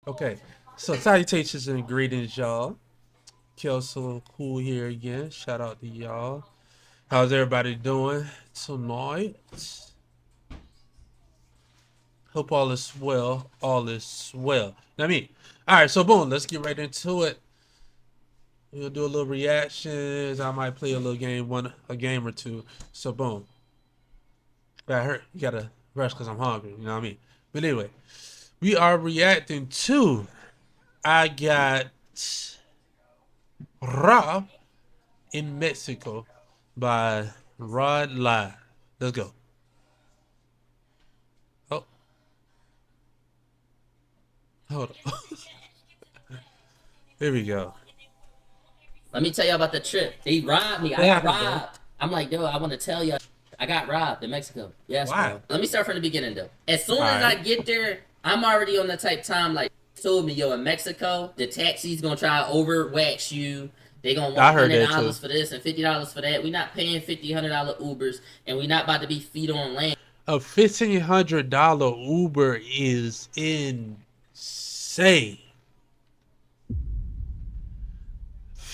Okay, so salutations and greetings, y'all. Kelso Cool here again. Shout out to y'all. How's everybody doing tonight? Hope all is well. All is well. All right. So boom, let's get right into it. We'll do a little reactions. I might play a little game, a game or two. So boom. But I heard you gotta rush because I'm hungry. You know what I mean? But anyway, we are reacting to. I got Raud in Mexico by Raud Live. Let's go. Oh, hold on. Here we go. Let me tell you about the trip. They robbed me. I got robbed. I'm like, yo, I want to tell you, I got robbed in Mexico. Yes, Why? bro. Let me start from the beginning, though. As soon as I get there, I'm already on the type time, like, told me, yo, in Mexico, the taxi's going to try to overwax you. They going to want $100 for this and $50 for that. We not paying $50, $100 Ubers, and we not about to be feet on land. A $1,500 Uber is insane.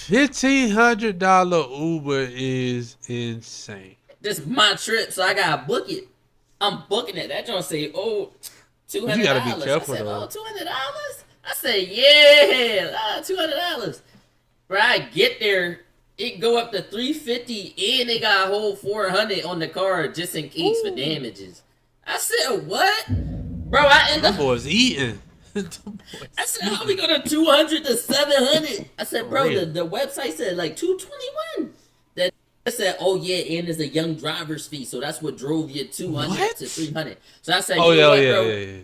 $1,500 Uber is insane. This is my trip, so I gotta book it. I'm booking it. That joint say, oh, $200. You gotta be careful, I said, though. oh, $200? I said, yeah, $200. Bro, I get there, it go up to $350, and they got a whole $400 on the card just in case for damages. I said, what? Bro, I end up. Them boys eating. I said, how we go to 200 to 700? I said, bro, the website said like 221. That said, oh yeah, and there's a young driver's fee, so that's what drove you 200 to 300. So I said, oh yeah, what, yeah, bro? Yeah.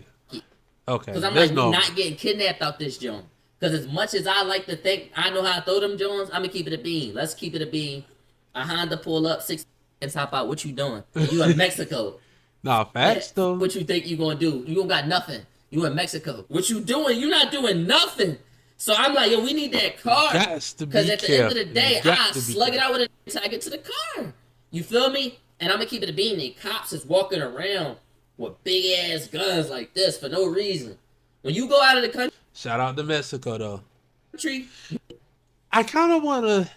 Okay. Because I'm like, we not getting kidnapped out this joint. Because as much as I like to think I know how to throw them Jones, I'm gonna keep it a bean. Let's keep it a bean. A Honda pull up, 6 and hop out. What you doing? You in Mexico? Nah, facts though. What you think you gonna do? You don't got nothing. You in Mexico. What you doing? You not doing nothing. So I'm like, yo, we need that car. Because at the end of the day, I slug it out with it until I get to the car. You feel me? And I'm gonna keep it a bean. The cops is walking around with big ass guns like this for no reason. When you go out of the country. Shout out to Mexico though. I kind of want to.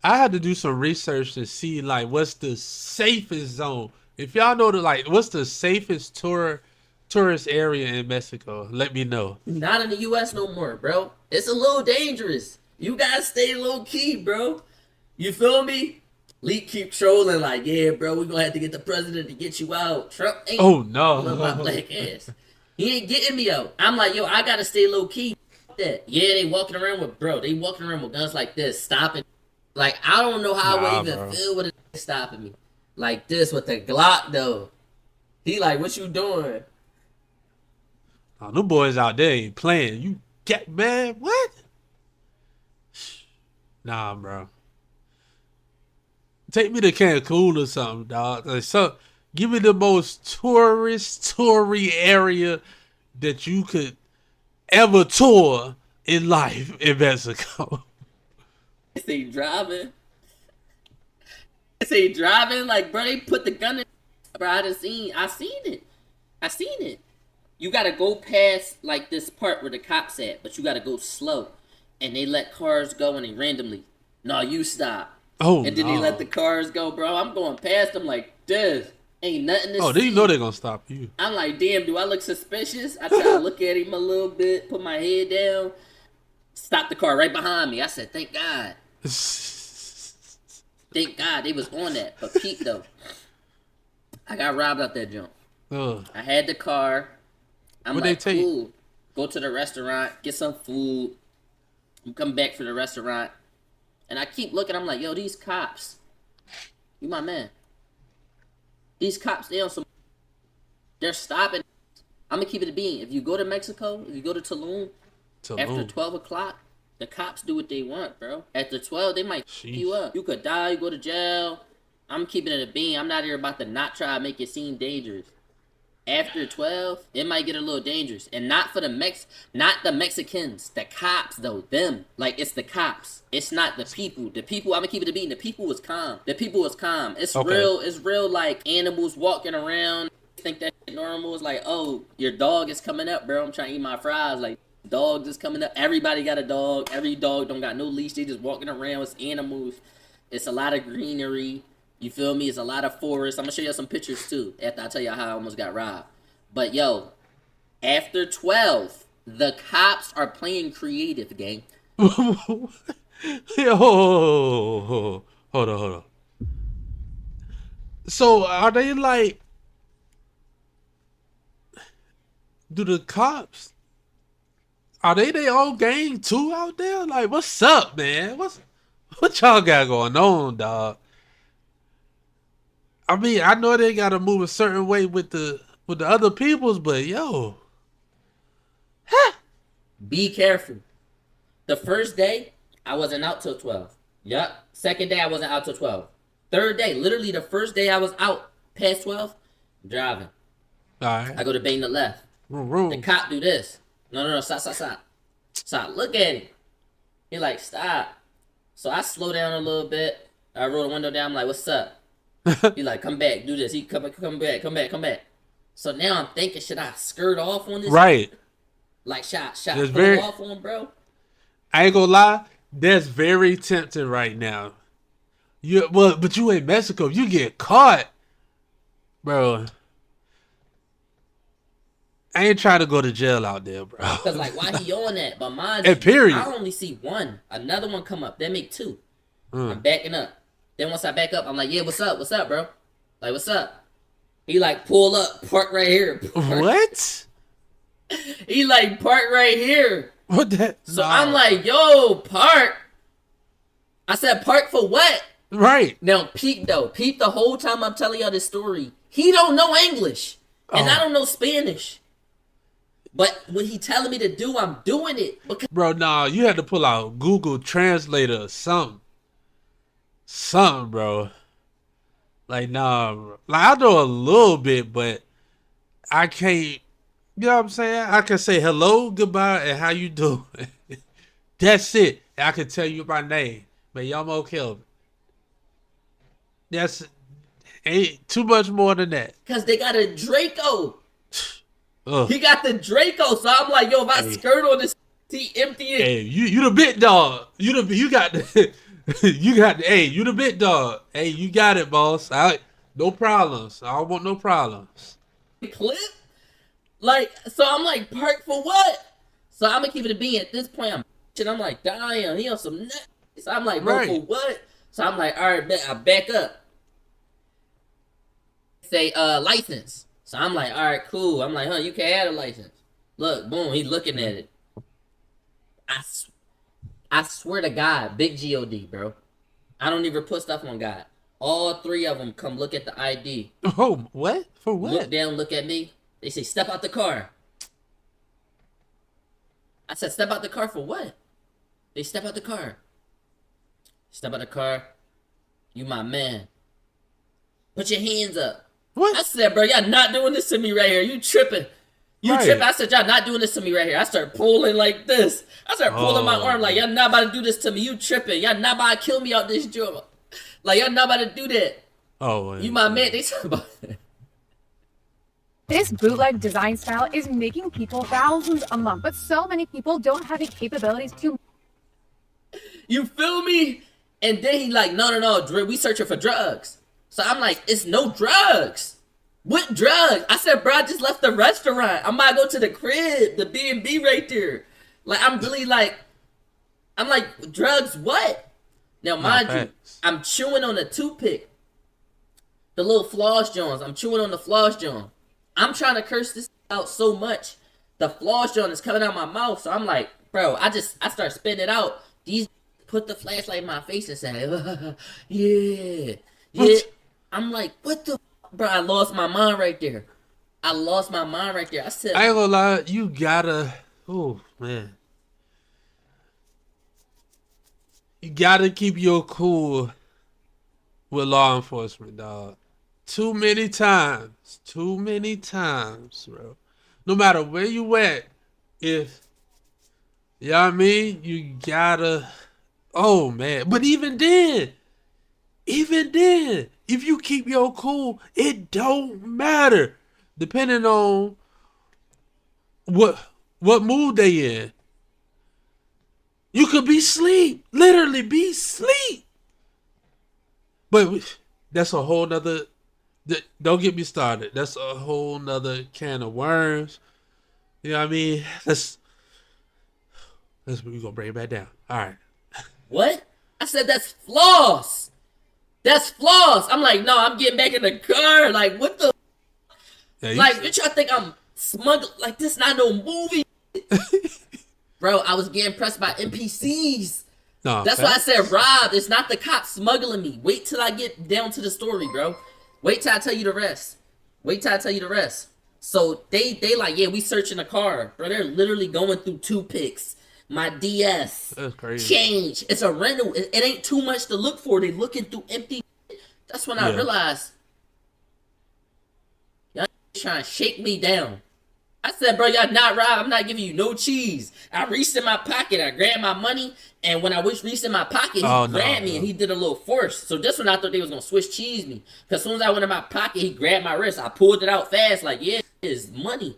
I had to do some research to see like what's the safest zone. If y'all know what's the safest tourist area in Mexico, let me know. Not in the U.S. no more, bro. It's a little dangerous. You gotta stay low key, bro. You feel me? Lee keep trolling like, yeah, bro, we gonna have to get the president to get you out. Trump ain't. Oh no, my black ass. He ain't getting me out. I'm like, yo, I gotta stay low key. That yeah, they walking around with guns like this, stopping. Like I don't know how I would even feel with it stopping me. Like this with the Glock though. He like, what you doing? Oh, them boys out there ain't playing. You get man, what? Nah, bro. Take me to Cancun or something, dog. Like, so, give me the most toury area that you could ever tour in life in Mexico. Say driving. Say driving, like bro, they put the gun in. Bro, I seen it. You gotta go past like this part where the cops at, but you gotta go slow, and they let cars go and they randomly. No, you stop. Oh, and then they let the cars go, bro. I'm going past them like this. Ain't nothing to see. Oh, then you know they're gonna stop you. I'm like, damn, do I look suspicious? I try to look at him a little bit, put my head down, stop the car right behind me. I said, thank God. Thank God they was on that. But Pete though, I got robbed out that jump. I had the car. I'm like, cool. Go to the restaurant, get some food. I'm coming back for the restaurant. And I keep looking, I'm like, yo, these cops. You my man. These cops, they're stopping. I'm gonna keep it a bean. If you go to Mexico, if you go to Tulum, after 12 o'clock, the cops do what they want, bro. After 12, they might fuck you up. You could die, you go to jail. I'm keeping it a bean. I'm not here about to not try to make it seem dangerous. After 12, it might get a little dangerous. And not for not the Mexicans. The cops, though. Them. Like, it's the cops. It's not the people. The people, I'm gonna keep it a bean. The people was calm. It's real, like, animals walking around. Think that normal is like, oh, your dog is coming up, bro. I'm trying to eat my fries. Like, dogs is coming up. Everybody got a dog. Every dog don't got no leash. They just walking around. It's animals. It's a lot of greenery. You feel me? It's a lot of forest. I'm gonna show you some pictures too after I tell you how I almost got robbed. But yo, after 12, the cops are playing creative, gang. Yo, hold on. So are they like? Do the cops? Are they their own gang too out there? Like, what's up, man? What y'all got going on, dog? I mean, I know they gotta move a certain way with the other peoples, but yo, be careful. The first day, I wasn't out till 12. Yup. Second day, I wasn't out till 12. Third day, literally the first day I was out past 12, I'm driving. All right. I go to bang the left. The cop do this. No, stop. Look at him. He like, stop. So I slow down a little bit. I roll the window down. I'm like, what's up? He like, come back, do this. He come back. So now I'm thinking, should I skirt off on this? Right. Like, shot, pull off on, bro. I ain't gonna lie, that's very tempting right now. But you in Mexico, you get caught, bro. I ain't trying to go to jail out there, bro. Cause like, why he on that? But mind you, period. I only see one. Another one come up. They make two. I'm backing up. Then once I back up, I'm like, yeah, what's up, bro? Like, what's up? He like pull up, park right here. What? He like park right here. What that? So I'm like, yo, park. I said, park for what? Right. Now, Pete the whole time I'm telling y'all this story, he don't know English. And I don't know Spanish. But what he telling me to do, I'm doing it. Because bro, nah, you had to pull out Google Translator or something. Something, bro. Like, nah, bro. Like, I know a little bit, but I can't, you know what I'm saying? I can say hello, goodbye, and how you doing. That's it. I can tell you my name. But Yamo Kelvin. That's ain't too much more than that. Because they got a Draco. He got the Draco. So I'm like, yo, if I skirt on this, he empty it. Hey, you the big dog. You got the you the big dog. Hey, you got it, boss. No problems. I don't want no problems. Clip? Like, so I'm like, park for what? So I'm gonna keep it a bean. At this point, I'm like, damn, he on some nuts. So I'm like, bro, for what? So I'm like, all right, I back up. Say, license. So I'm like, all right, cool. I'm like, you can't have a license. Look, boom, he's looking at it. I swear to God, big God, bro. I don't even put stuff on God. All three of them come look at the ID. Oh, what? For what? Look down, look at me. They say, step out the car. I said, step out the car for what? They step out the car. Step out the car. You my man. Put your hands up. What? I said, bro, y'all not doing this to me right here. You tripping. You tripping. I said, y'all not doing this to me right here. I started pulling like this. I started pulling my arm like, y'all not about to do this to me. You tripping. Y'all not about to kill me out this job. Like, y'all not about to do that. Oh, you my man. They talking about that. This bootleg design style is making people thousands a month, but so many people don't have the capabilities to. You feel me? And then he like, no, we searching for drugs. So I'm like, it's no drugs. What drugs? I said, bro, I just left the restaurant. I'm about to go to the crib, the B&B right there. Like, I'm really like, I'm like, drugs what? Now, mind you, I'm chewing on a toothpick. The little floss joints. I'm chewing on the floss joint. I'm trying to curse this out so much. The floss joint is coming out my mouth. So I'm like, bro, I start spitting it out. These put the flashlight in my face and say, yeah. I'm like, what the bro? I lost my mind right there. I said, I ain't gonna lie, you gotta, oh man, you gotta keep your cool with law enforcement, dog. Too many times, bro. No matter where you at, if, you know what I mean, you gotta, oh man. But even then, if you keep your cool, it don't matter. Depending on what mood they in. You could be asleep. Literally be asleep. But that's a whole nother... Don't get me started. That's a whole nother can of worms. You know what I mean? We're going to bring it back down. All right. What? I said that's floss. That's floss. I'm like, no, I'm getting back in the car. Like, what the... Yeah, like, bitch, y'all think I'm smuggling? Like, this not no movie. Bro, I was getting pressed by NPCs. No, that's why I said, Rob, it's not the cops smuggling me. Wait till I get down to the story, bro. Wait till I tell you the rest. Wait till I tell you the rest. So they like, yeah, we searching the car. Bro, they're literally going through toothpicks. My DS. That's crazy. Change. It's a rental. It ain't too much to look for. They looking through empty. That's when I realized, y'all trying to shake me down. I said, bro, y'all not Rob. I'm not giving you no cheese. I reached in my pocket. I grabbed my money. And when I reached in my pocket, he grabbed me and he did a little force. So just when I thought they was going to Swiss cheese me. Because as soon as I went in my pocket, he grabbed my wrist. I pulled it out fast. Like, yeah, it's money.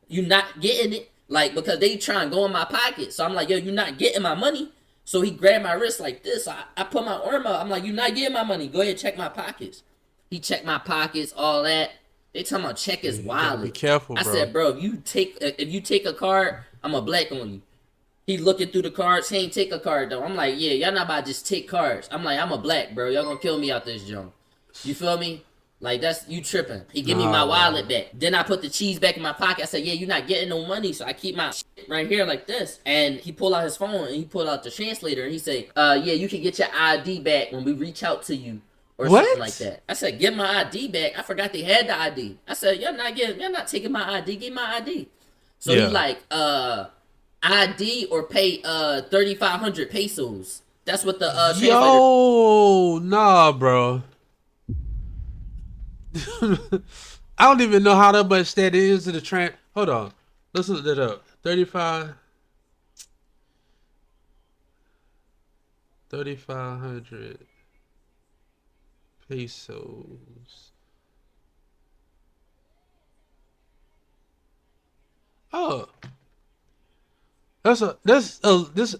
You not getting it. Like, because they try and go in my pocket. So I'm like, yo, you not getting my money. So he grabbed my wrist like this. I put my arm up. I'm like, you not getting my money. Go ahead and check my pockets. He checked my pockets, all that. They talking about check his wallet. Be careful, bro. I said, bro, if you take a card, I'm a black on you. He looking through the cards. He ain't take a card though. I'm like, yeah, y'all not about to just take cards. I'm like, I'm a black, bro. Y'all gonna kill me out this junk. You feel me? Like, that's you tripping. He give me my wallet back. Then I put the cheese back in my pocket. I said, yeah, you're not getting no money. So I keep my shit right here like this. And he pulled out his phone and he pulled out the translator and he say, yeah, you can get your ID back when we reach out to you. Or something like that. I said, get my ID back. I forgot they had the ID. I said, y'all not taking my ID. Give my ID. So he like, ID or pay 3,500 pesos. That's what the translator. Yo, nah, bro. I don't even know how much that is to the Hold on. Let's look that up. 3,500 pesos. Oh, this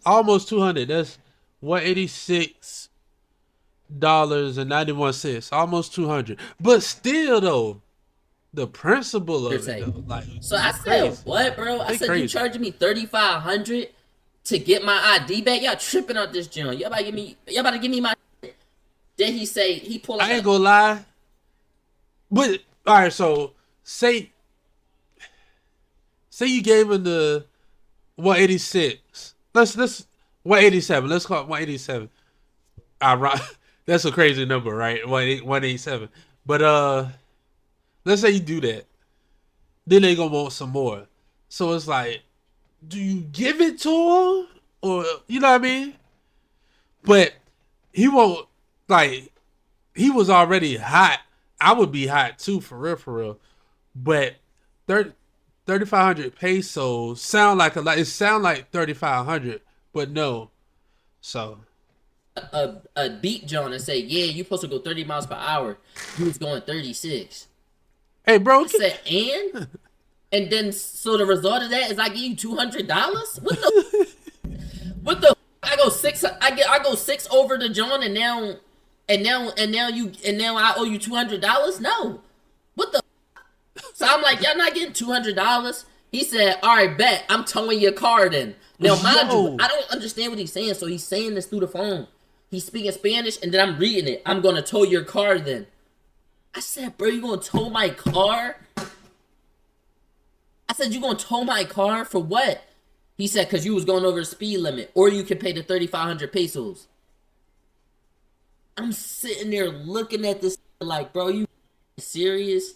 almost 200. That's $186.91. Almost 200. But still though, the principle of it though, like, so I said, what, bro? I said, you charging me 3,500 to get my ID back? Y'all tripping on this joint. Y'all about to give me my. Then he pulled out. I ain't gonna lie. But all right, so say you gave him the 186. Let's 187. Let's call it 187. That's a crazy number, right? 187. But let's say you do that. Then they gonna want some more. So it's like, do you give it to him? Or, you know what I mean? But he won't. Like, he was already hot. I would be hot too, for real. But 3,500 pesos sound like a lot. It sound like 3,500, but no. So a beat John and say, yeah, you supposed to go 30 miles per hour. He was going 36. Hey, bro. I said, and then so the result of that is I give you $200. What the? I go 6. I go 6 over to John, and now I owe you $200. No, what the? So I'm like, y'all not getting $200. He said, all right, bet I'm towing your car then. Now, mind you, I don't understand what he's saying. So he's saying this through the phone. He's speaking Spanish, and then I'm reading it. I'm gonna tow your car then. I said, bro, you gonna tow my car? I said, you gonna tow my car for what? He said, because you was going over the speed limit, or you can pay the 3,500 pesos. I'm sitting there looking at this like, bro, you serious?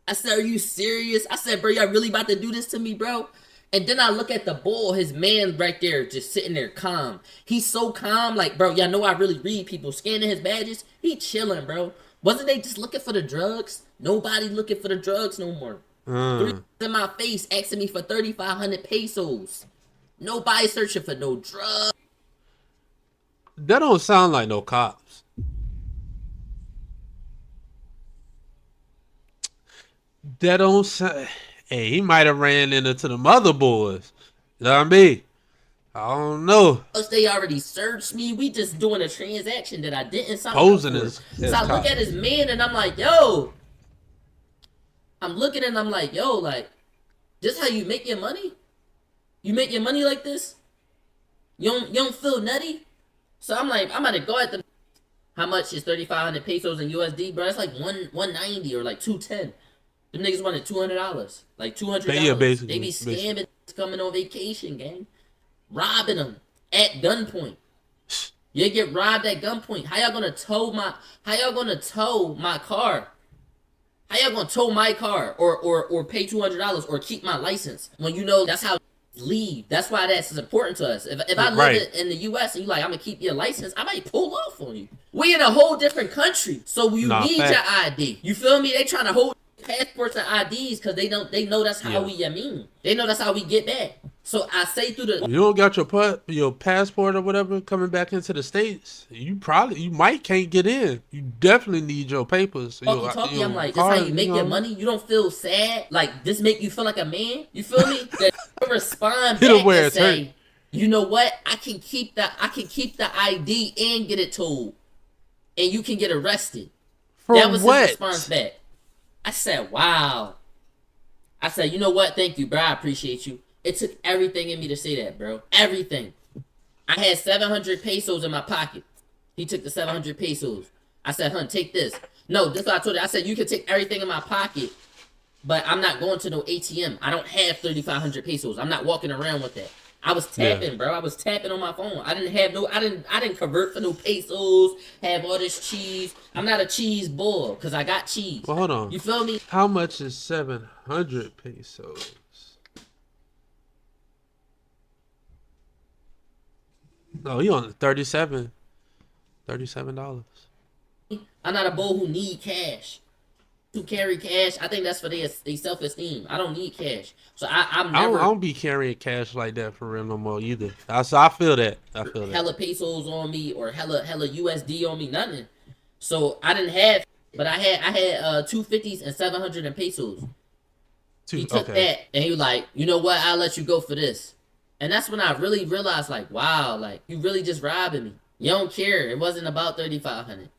I said, are you serious? I said, bro, y'all really about to do this to me, bro? And then I look at the bull, his man right there, just sitting there calm. He's so calm, like, bro, y'all know I really read people scanning his badges. He chilling, bro. Wasn't they just looking for the drugs? Nobody looking for the drugs no more. Three in my face asking me for 3,500 pesos. Nobody searching for no drugs. That don't sound like no cops. That don't sound... Hey, he might have ran into the mother boys. You know what I mean? I don't know. They already searched me. We just doing a transaction that I didn't sign Posing up for. is So I look at his man and I'm like, yo. I'm looking and I'm like, yo, like, this how you make your money? You make your money like this? You don't feel nutty? So I'm like, I'm about to go at the. How much is 3,500 pesos in USD, bro? It's like 190 or like 210. Them niggas wanted $200, like $200. Yeah, basically. They be scamming, coming on vacation, gang, robbing them at gunpoint. You get robbed at gunpoint. How y'all gonna tow my? How y'all gonna tow my car? How y'all gonna tow my car or pay $200 or keep my license when you know that's how leave? That's why that's important to us. If I live in the U.S. and you like, I'm gonna keep your license, I might pull off on you. We in a whole different country, so you need your ID. You feel me? They trying to hold passports and IDs because they know that's how we. They know that's how we get back. So I say through the. You don't got your passport or whatever coming back into the States. You might can't get in. You definitely need your papers. I'm like, that's how you make your money. You don't feel sad. Like this make you feel like a man. You feel me? That respond back and say, you know what? I can keep the ID and get it told, and you can get arrested. That was his response back. I said, wow. I said, you know what? Thank you, bro. I appreciate you. It took everything in me to say that, bro. Everything. I had 700 pesos in my pocket. He took the 700 pesos. I said, hun, take this. No, this is what I told you. I said, you can take everything in my pocket, but I'm not going to no ATM. I don't have 3,500 pesos. I'm not walking around with that. I was tapping, bro. I was tapping on my phone. I didn't convert for no pesos, have all this cheese. I'm not a cheese bull because I got cheese. Well, hold on. You feel me? How much is 700 pesos? No, he on $37. I'm not a bull who need cash. To carry cash, I think that's for their self-esteem. I don't need cash, so I'm never. I don't be carrying cash like that for real no more either. So I feel that. Hella pesos on me or hella USD on me, nothing. So I didn't have, but I had 250s and 700 in pesos. He took that and he was like, you know what? I'll let you go for this. And that's when I really realized, like, wow, like you really just robbing me. You don't care. It wasn't about 3,500.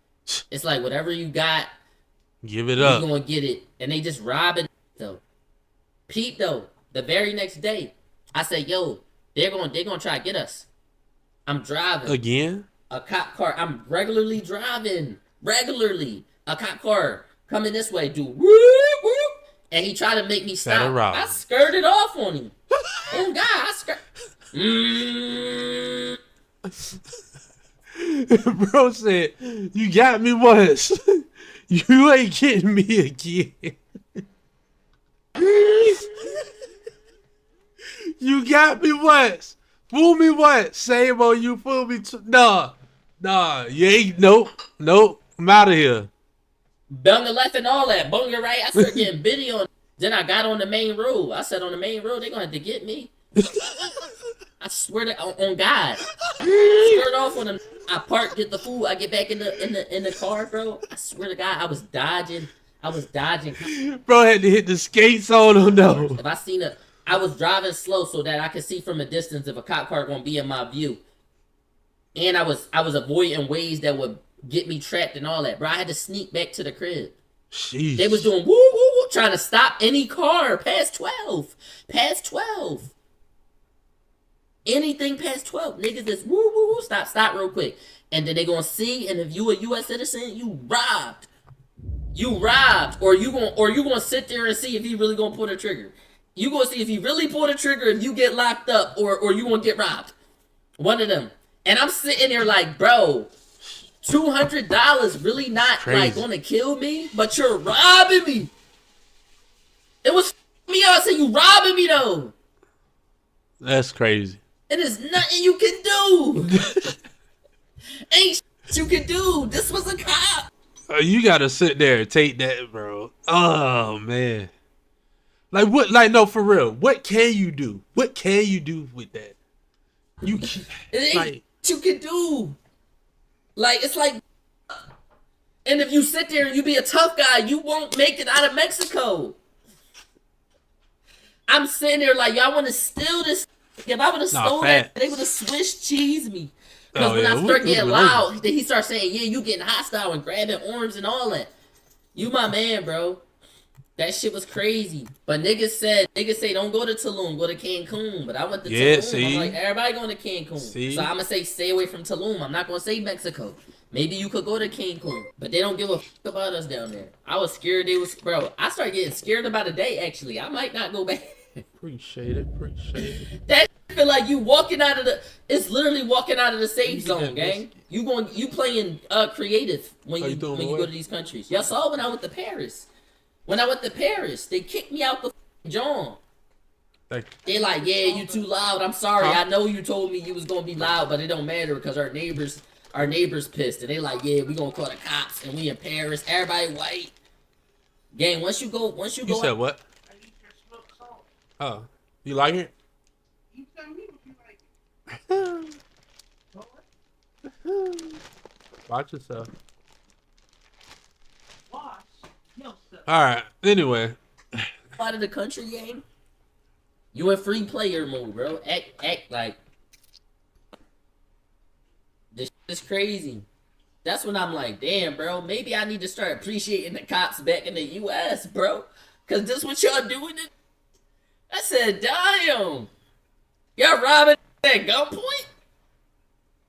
It's like whatever you got. Give it up. You gonna get it, and they just robbing though. Pete though, the very next day, I said, "Yo, they're gonna try to get us." I'm driving again. A cop car. I'm regularly driving. A cop car coming this way, dude. Whoop, whoop, and he tried to make me stop. I skirted off on him. Oh God, I Bro said, "You got me once." You ain't getting me again. You got me once. Fool me once. Same old you fool me too. Nah. You ain't. Nope. I'm out of here. Bung the left and all that. Bung your right. I started getting bitty on. Then I got on the main road. I said on the main road, they're going to have to get me. I swear to on God. Skirt off on them. I park, get the food. I get back in the car, bro. I swear to God, I was dodging. Bro had to hit the skates on him though. If I seen I was driving slow so that I could see from a distance if a cop car gonna be in my view. And I was avoiding ways that would get me trapped and all that, bro. I had to sneak back to the crib. Jeez. They was doing woo woo woo, trying to stop any car past 12. Anything past 12, niggas just woo woo woo, stop real quick. And then they gonna see, and if you a US citizen, you robbed. Or you gonna sit there and see if he really gonna pull the trigger. You gonna see if he really pull the trigger if you get locked up or you gonna get robbed. One of them. And I'm sitting there like, bro, $200 really not crazy. Like gonna kill me, but you're robbing me. It was me out saying you robbing me though. That's crazy. And there's nothing you can do. Ain't shit you can do. This was a cop. You gotta sit there and take that, bro. Oh man. Like what? Like no, for real. What can you do? What can you do with that? You ain't like, you can do. Like it's like, and if you sit there and you be a tough guy, you won't make it out of Mexico. I'm sitting there like, y'all want to steal this. If I would have stole that, they would have Swiss cheese me. Because when I start getting loud, then he starts saying, yeah, you getting hostile and grabbing arms and all that. You my man, bro. That shit was crazy. But niggas say don't go to Tulum, go to Cancun. But I went to Tulum. See? I'm like, everybody going to Cancun. See? So I'm going to say stay away from Tulum. I'm not going to say Mexico. Maybe you could go to Cancun. But they don't give a fuck about us down there. I was scared they was, bro. I started getting scared about a day, actually. I might not go back. Appreciate it. That feel like you walking out of the, it's literally walking out of the safe zone, gang. You playing creative when you go to these countries. Y'all saw when I went to Paris. When I went to Paris, they kicked me out the John. They like, yeah, you too loud. I'm sorry. I know you told me you was gonna be loud, but it don't matter because our neighbors pissed. And they like, yeah, we gonna call the cops and we in Paris. Everybody white. Gang, once you go. You said what? I eat your smoked salt. Oh, you like it? You tell me if you like it. Watch yourself. Wash yourself. All right. Anyway. Out of the country game. You in free player mode, bro. Act like this is crazy. That's when I'm like, damn, bro. Maybe I need to start appreciating the cops back in the U.S., bro. Cause this what y'all doing. I said, damn. Y'all robbing at gunpoint?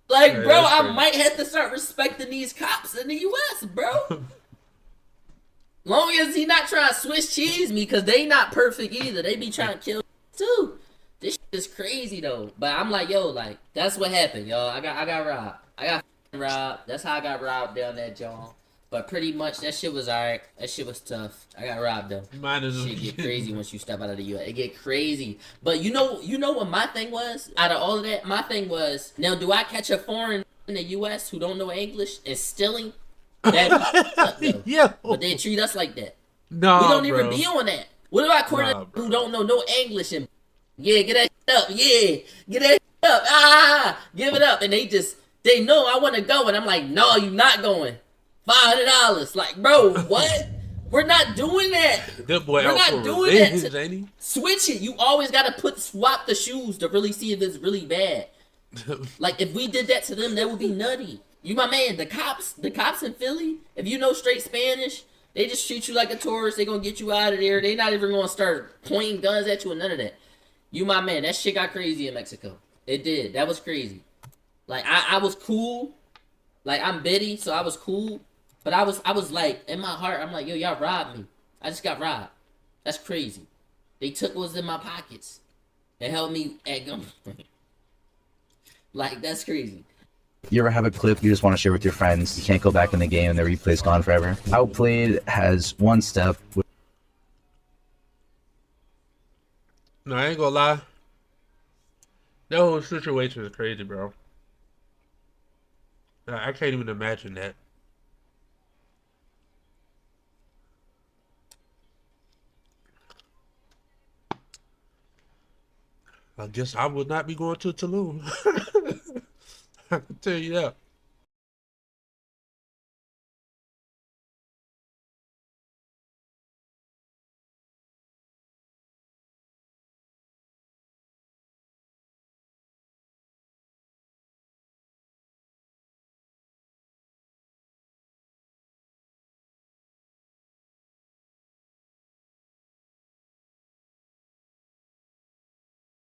Like, yeah, bro, I might have to start respecting these cops in the U.S., bro. Long as he not trying to Swiss cheese me, cause they not perfect either. They be trying to kill too. This shit is crazy though. But I'm like, yo, like, that's what happened, y'all. I got robbed. I got robbed. That's how I got robbed down that John. But pretty much that shit was alright. That shit was tough. I got robbed though. Shit get crazy once you step out of the U.S. It get crazy. But you know what my thing was? Out of all of that, my thing was, now do I catch a foreign in the U.S. who don't know English and stealing? Yeah. But they treat us like that. No, we don't even be on that. What about corners who don't know no English and get that up, get that up, give it up, and they know I want to go, and I'm like, no, you not going. $500, like, bro, what? We're not doing that. We're not doing that. Switch it. You always gotta swap the shoes to really see if it's really bad. Like if we did that to them, that would be nutty. You my man, the cops in Philly, if you know straight Spanish, they just treat you like a tourist. They gonna get you out of there. They not even gonna start pointing guns at you and none of that. You my man, that shit got crazy in Mexico. It did. That was crazy. Like I was cool. Like I'm Betty, so I was cool. But I was like, in my heart, I'm like, yo, y'all robbed me. I just got robbed. That's crazy. They took what was in my pockets. They held me at gunpoint. Like, that's crazy. You ever have a clip you just want to share with your friends? You can't go back in the game and the replay's gone forever. Outplayed has one step. No, I ain't gonna lie. That whole situation is crazy, bro. I can't even imagine that. I guess I would not be going to Tulum. I can tell you that.